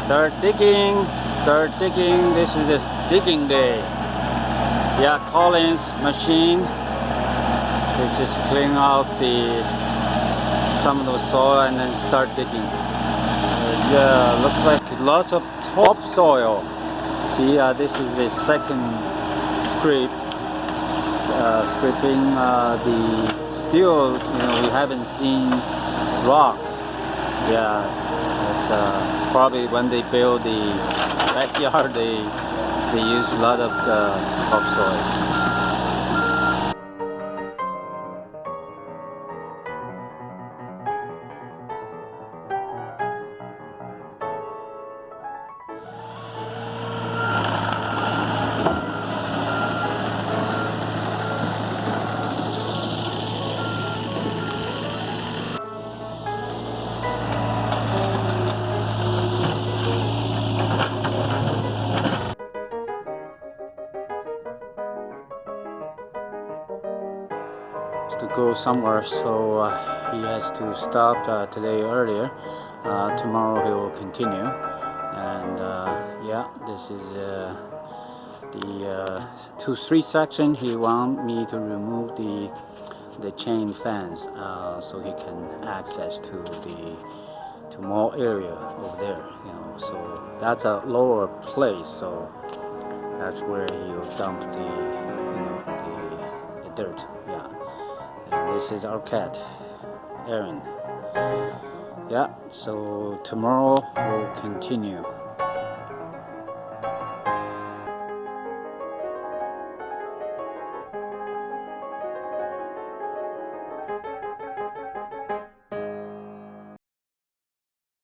Start digging. This is the digging day. Yeah, Collin's machine. They just clean out some of the soil and then start digging. Yeah, looks like lots of topsoil. See, this is the second scrape. Scraping the still, we haven't seen rocks. Yeah, it's probably when they build the backyard, they use a lot of topsoil. To go somewhere, so he has to stop today earlier. Tomorrow he will continue, and yeah, this is the 2-3 section. He want me to remove the chain fence so he can access to more area over there. So that's a lower place, so that's where he'll dump the dirt. Yeah. And this is our cat, Aaron. Yeah, so tomorrow we'll continue.